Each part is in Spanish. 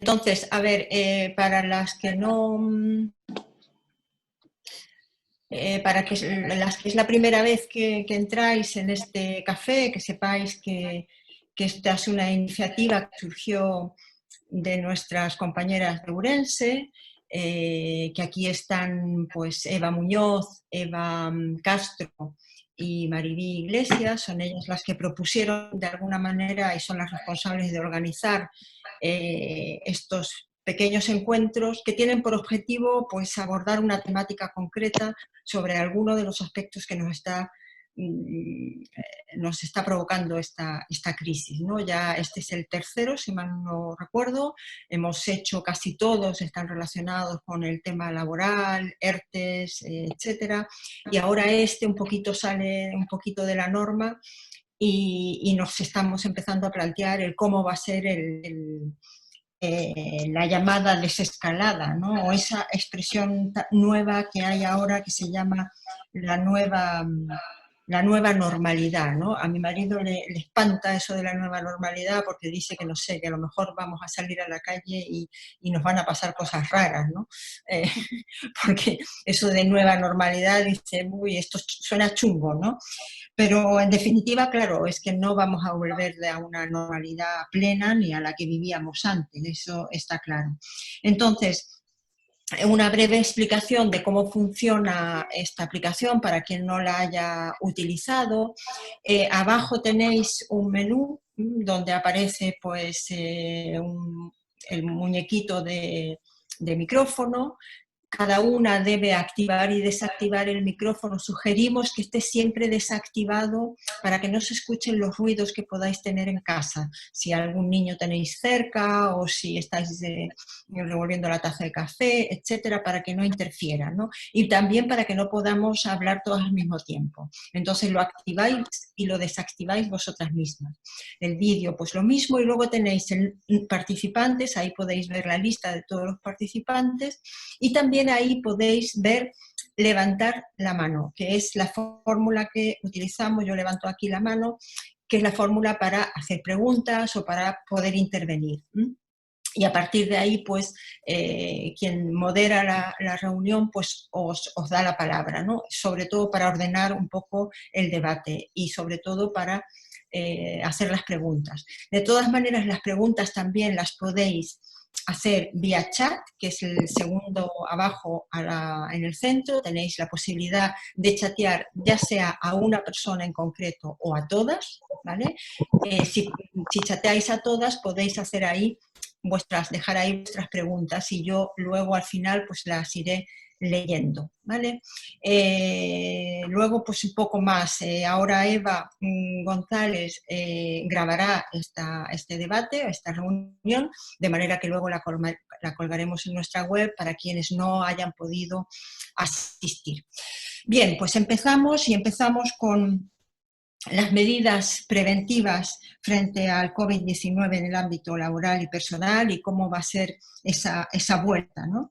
Entonces, a ver, para las que no... para que las que es la primera vez que entráis en este café, que sepáis que esta es una iniciativa que surgió de nuestras compañeras de Ourense, que aquí están pues Eva Muñoz, Eva Castro y Maribí Iglesias, son ellas las que propusieron de alguna manera y son las responsables de organizar estos pequeños encuentros que tienen por objetivo pues abordar una temática concreta sobre alguno de los aspectos que nos está provocando esta crisis, ¿no? Ya este es el tercero, si mal no recuerdo. Hemos hecho casi todos, están relacionados con el tema laboral, ERTES, etcétera. Y ahora este un poquito sale un poquito de la norma y nos estamos empezando a plantear el cómo va a ser la llamada desescalada, ¿no? O esa expresión nueva que hay ahora que se llama la nueva normalidad, ¿no? A mi marido le espanta eso de la nueva normalidad porque dice que no sé, que a lo mejor vamos a salir a la calle y nos van a pasar cosas raras, ¿no? Porque eso de nueva normalidad dice, uy, esto suena chungo, ¿no? Pero en definitiva, claro, es que no vamos a volver a una normalidad plena ni a la que vivíamos antes, eso está claro. Entonces, una breve explicación de cómo funciona esta aplicación para quien no la haya utilizado. Abajo tenéis un menú donde aparece pues, el muñequito de micrófono. Cada una debe activar y desactivar el micrófono. Sugerimos que esté siempre desactivado para que no se escuchen los ruidos que podáis tener en casa. Si algún niño tenéis cerca o si estáis revolviendo la taza de café, etcétera, para que no interfiera, ¿no? Y también para que no podamos hablar todos al mismo tiempo. Entonces lo activáis y lo desactiváis vosotras mismas. El vídeo, pues lo mismo, y luego tenéis participantes, ahí podéis ver la lista de todos los participantes y también ahí podéis ver levantar la mano, que es la fórmula que utilizamos. Yo levanto aquí la mano, que es la fórmula para hacer preguntas o para poder intervenir. Y a partir de ahí, pues, quien modera la reunión, pues, os da la palabra, ¿no? Sobre todo para ordenar un poco el debate y sobre todo para hacer las preguntas. De todas maneras, las preguntas también las podéis hacer vía chat, que es el segundo abajo en el centro. Tenéis la posibilidad de chatear ya sea a una persona en concreto o a todas, ¿vale? Si chateáis a todas, podéis hacer ahí dejar ahí vuestras preguntas y yo luego al final pues las iré leyendo, ¿vale? Luego pues un poco más, ahora Eva González grabará este debate, esta reunión, de manera que luego la colgaremos en nuestra web para quienes no hayan podido asistir. Bien, pues empezamos con las medidas preventivas frente al COVID-19 en el ámbito laboral y personal y cómo va a ser esa vuelta, ¿no?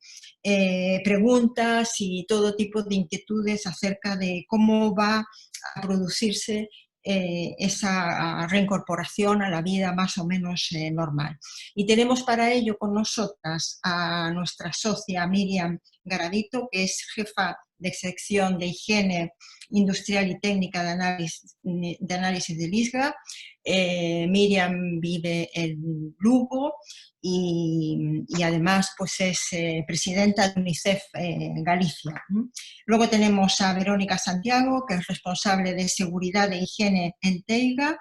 Preguntas y todo tipo de inquietudes acerca de cómo va a producirse esa reincorporación a la vida más o menos normal. Y tenemos para ello con nosotras a nuestra socia Miriam Garavito, que es jefa de sección de higiene industrial y técnica de análisis del ISGA. Miriam vive en Lugo y además pues es presidenta de UNICEF Galicia. Luego tenemos a Verónica Santiago, que es responsable de seguridad e higiene en Teiga,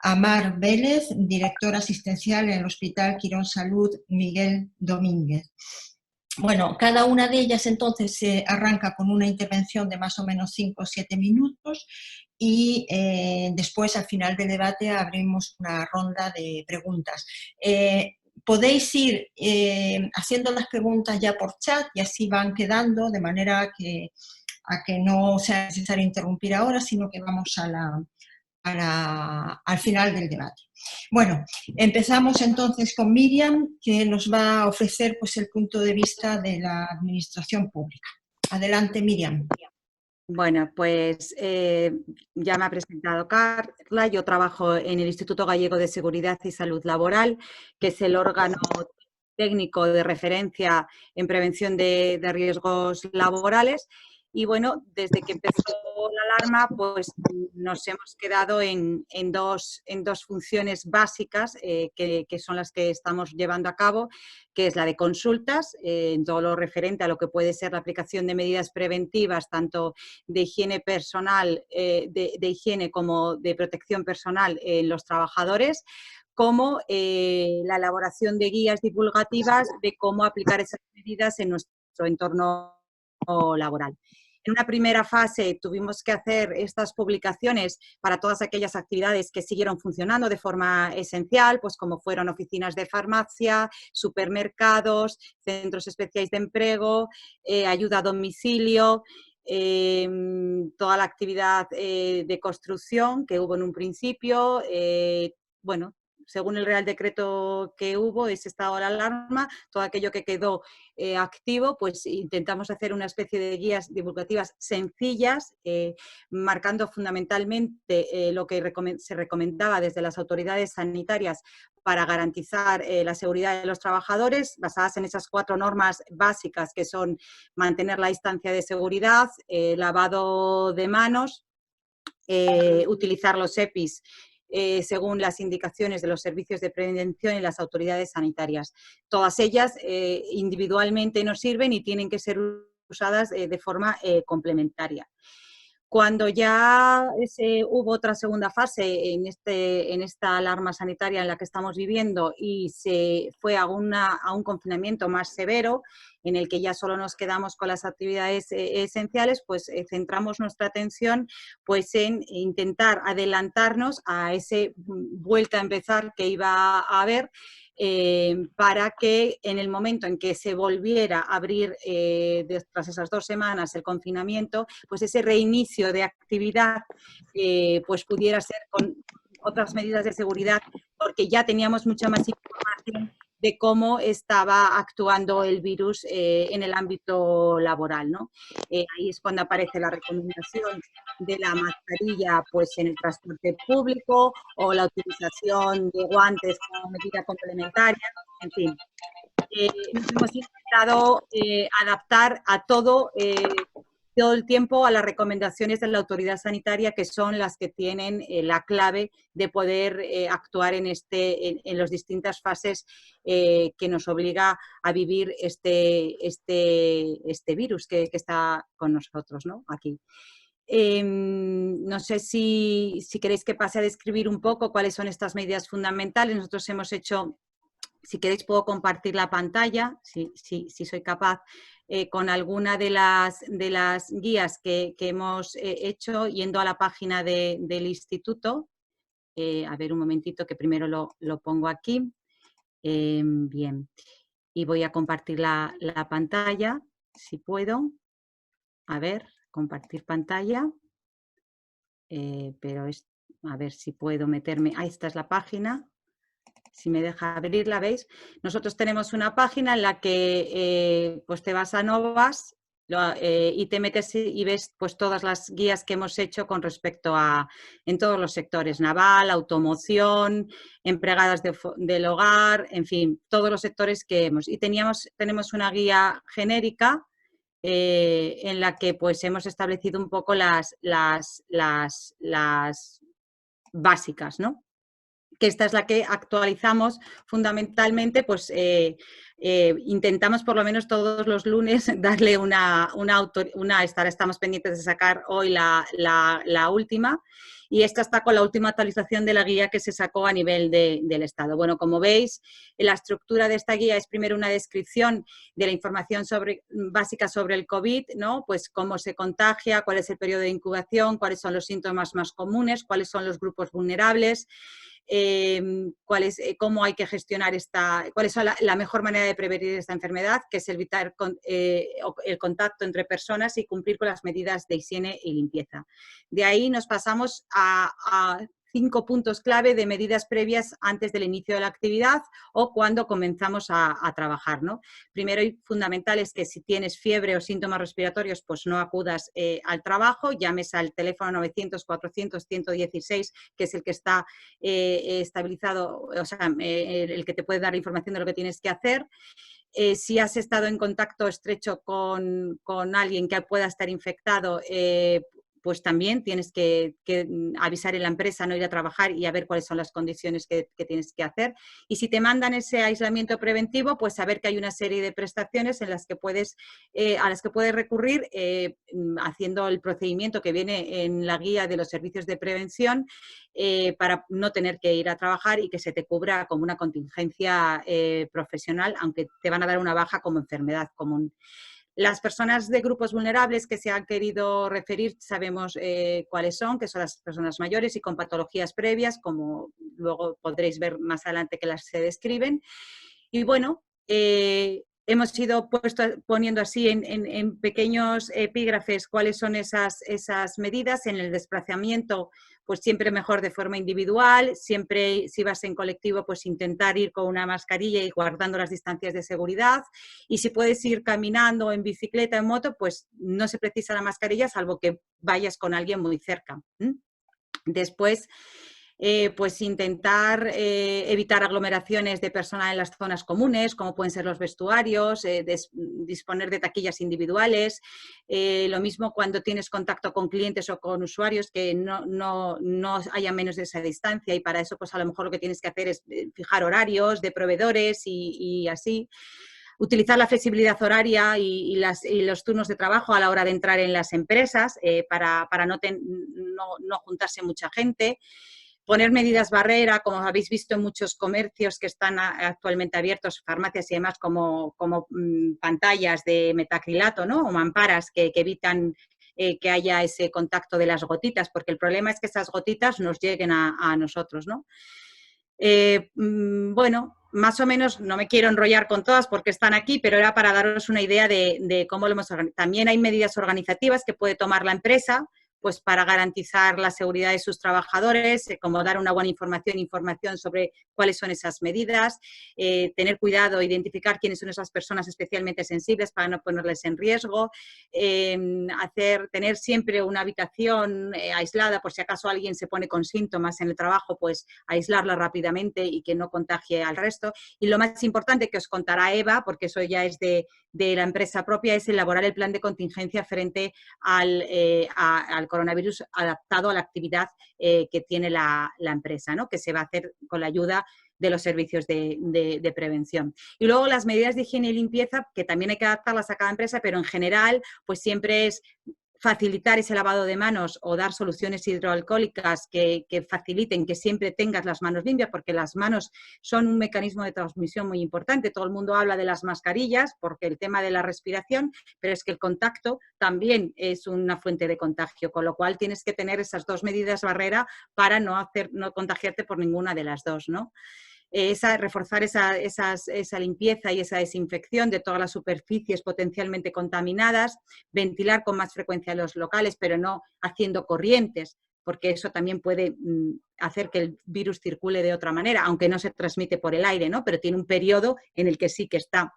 a Mar Vélez, directora asistencial en el Hospital Quirón Salud Miguel Domínguez. Bueno, cada una de ellas entonces arranca con una intervención de más o menos 5 o 7 minutos y después al final del debate abrimos una ronda de preguntas. Podéis ir haciendo las preguntas ya por chat y así van quedando de manera que no sea necesario interrumpir ahora, sino que vamos al final del debate. Bueno, empezamos entonces con Miriam, que nos va a ofrecer pues, el punto de vista de la administración pública. Adelante, Miriam. Bueno, pues ya me ha presentado Carla. Yo trabajo en el Instituto Gallego de Seguridad y Salud Laboral, que es el órgano técnico de referencia en prevención de riesgos laborales. Y bueno, desde que empezó la alarma, pues nos hemos quedado en dos funciones básicas que son las que estamos llevando a cabo, que es la de consultas, en todo lo referente a lo que puede ser la aplicación de medidas preventivas, tanto de higiene personal, de higiene como de protección personal en los trabajadores, como la elaboración de guías divulgativas de cómo aplicar esas medidas en nuestro entorno laboral. En una primera fase tuvimos que hacer estas publicaciones para todas aquellas actividades que siguieron funcionando de forma esencial, pues como fueron oficinas de farmacia, supermercados, centros especiales de empleo, ayuda a domicilio, toda la actividad de construcción que hubo en un principio, bueno, según el Real Decreto que hubo, ese estado de alarma, todo aquello que quedó activo, pues intentamos hacer una especie de guías divulgativas sencillas, marcando fundamentalmente lo que se recomendaba desde las autoridades sanitarias para garantizar la seguridad de los trabajadores, basadas en esas 4 normas básicas que son mantener la distancia de seguridad, lavado de manos, utilizar los EPIs según las indicaciones de los servicios de prevención y las autoridades sanitarias. Todas ellas individualmente nos sirven y tienen que ser usadas de forma complementaria. Cuando ya hubo otra segunda fase en esta alarma sanitaria en la que estamos viviendo y se fue a un confinamiento más severo, en el que ya solo nos quedamos con las actividades esenciales, pues centramos nuestra atención pues, en intentar adelantarnos a esa vuelta a empezar que iba a haber, para que en el momento en que se volviera a abrir tras esas 2 semanas el confinamiento, pues ese reinicio de actividad pues pudiera ser con otras medidas de seguridad, porque ya teníamos mucha más información de cómo estaba actuando el virus en el ámbito laboral, ¿no? Ahí es cuando aparece la recomendación de la mascarilla pues, en el transporte público o la utilización de guantes como medida complementaria, en fin. Nos hemos intentado adaptar a todo el tiempo a las recomendaciones de la autoridad sanitaria, que son las que tienen la clave de poder actuar en las distintas fases que nos obliga a vivir este virus que está con nosotros, ¿no? Aquí. No sé si queréis que pase a describir un poco cuáles son estas medidas fundamentales. Nosotros hemos hecho... Si queréis puedo compartir la pantalla, si soy capaz, con alguna de las guías que hemos hecho yendo a la página del instituto. A ver, un momentito que primero lo pongo aquí. Bien, y voy a compartir la pantalla, si puedo. A ver, compartir pantalla. Pero a ver si puedo meterme. Ahí está, es la página. Si me deja abrirla, ¿veis? Nosotros tenemos una página en la que pues te vas a Novas y te metes y ves pues todas las guías que hemos hecho con respecto a, en todos los sectores, naval, automoción, empleadas del hogar, en fin, todos los sectores que hemos. Y tenemos una guía genérica en la que pues hemos establecido un poco las básicas, ¿no? Que esta es la que actualizamos fundamentalmente, pues intentamos por lo menos todos los lunes darle estamos pendientes de sacar hoy la última, y esta está con la última actualización de la guía que se sacó a nivel del Estado. Bueno, como veis, la estructura de esta guía es primero una descripción de la información básica sobre el COVID, ¿no? Pues cómo se contagia, cuál es el periodo de incubación, cuáles son los síntomas más comunes, cuáles son los grupos vulnerables, cómo hay que gestionar cuál es la mejor manera de prevenir esta enfermedad, que es evitar el contacto entre personas y cumplir con las medidas de higiene y limpieza. De ahí nos pasamos a 5 puntos clave de medidas previas antes del inicio de la actividad o cuando comenzamos a trabajar, ¿no? Primero y fundamental es que si tienes fiebre o síntomas respiratorios, pues no acudas al trabajo, llames al teléfono 900 400 116, que es el que está estabilizado, o sea, el que te puede dar información de lo que tienes que hacer. Si has estado en contacto estrecho con alguien que pueda estar infectado, pues también tienes que avisar en la empresa, no ir a trabajar y a ver cuáles son las condiciones que tienes que hacer. Y si te mandan ese aislamiento preventivo, pues saber que hay una serie de prestaciones en las que a las que puedes recurrir haciendo el procedimiento que viene en la guía de los servicios de prevención para no tener que ir a trabajar y que se te cubra como una contingencia profesional, aunque te van a dar una baja como enfermedad común. Las personas de grupos vulnerables que se han querido referir sabemos cuáles son, que son las personas mayores y con patologías previas, como luego podréis ver más adelante que las se describen. Y bueno, hemos ido poniendo así en pequeños epígrafes cuáles son esas medidas. En el desplazamiento, pues siempre mejor de forma individual, siempre si vas en colectivo, pues intentar ir con una mascarilla y guardando las distancias de seguridad. Y si puedes ir caminando, en bicicleta, en moto, pues no se precisa la mascarilla, salvo que vayas con alguien muy cerca. Después, pues intentar evitar aglomeraciones de personas en las zonas comunes, como pueden ser los vestuarios, disponer de taquillas individuales. Lo mismo cuando tienes contacto con clientes o con usuarios, que no haya menos de esa distancia, y para eso pues a lo mejor lo que tienes que hacer es fijar horarios de proveedores y así. Utilizar la flexibilidad horaria y los turnos de trabajo a la hora de entrar en las empresas para no juntarse mucha gente. Poner medidas barrera, como habéis visto en muchos comercios que están actualmente abiertos, farmacias y demás, como pantallas de metacrilato, ¿no? O mamparas que evitan que haya ese contacto de las gotitas, porque el problema es que esas gotitas nos lleguen a nosotros, ¿no? Bueno, más o menos, no me quiero enrollar con todas porque están aquí, pero era para daros una idea de cómo lo hemos organizado. También hay medidas organizativas que puede tomar la empresa, pues para garantizar la seguridad de sus trabajadores, como dar una buena información sobre cuáles son esas medidas, tener cuidado, identificar quiénes son esas personas especialmente sensibles para no ponerles en riesgo, tener siempre una habitación aislada por si acaso alguien se pone con síntomas en el trabajo, pues aislarla rápidamente y que no contagie al resto. Y lo más importante que os contará Eva, porque eso ya es de la empresa propia, es elaborar el plan de contingencia frente al coronavirus adaptado a la actividad que tiene la empresa, ¿no? Que se va a hacer con la ayuda de los servicios de prevención. Y luego las medidas de higiene y limpieza, que también hay que adaptarlas a cada empresa, pero en general, pues siempre es facilitar ese lavado de manos o dar soluciones hidroalcohólicas que faciliten que siempre tengas las manos limpias, porque las manos son un mecanismo de transmisión muy importante. Todo el mundo habla de las mascarillas porque el tema de la respiración, pero es que el contacto también es una fuente de contagio, con lo cual tienes que tener esas dos medidas barrera para no contagiarte por ninguna de las dos, ¿no? Reforzar esa limpieza y esa desinfección de todas las superficies potencialmente contaminadas, ventilar con más frecuencia los locales, pero no haciendo corrientes, porque eso también puede hacer que el virus circule de otra manera, aunque no se transmite por el aire, ¿no? Pero tiene un periodo en el que sí que está.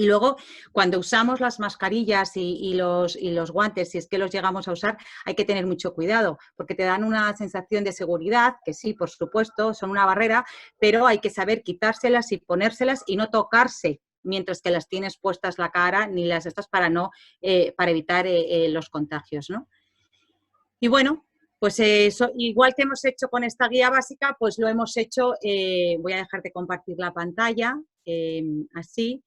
Y luego, cuando usamos las mascarillas y los guantes, si es que los llegamos a usar, hay que tener mucho cuidado, porque te dan una sensación de seguridad, que sí, por supuesto, son una barrera, pero hay que saber quitárselas y ponérselas y no tocarse mientras que las tienes puestas la cara, ni las estas para evitar los contagios, ¿no? Y bueno, pues igual que hemos hecho con esta guía básica, pues lo hemos hecho, voy a dejar de compartir la pantalla, así.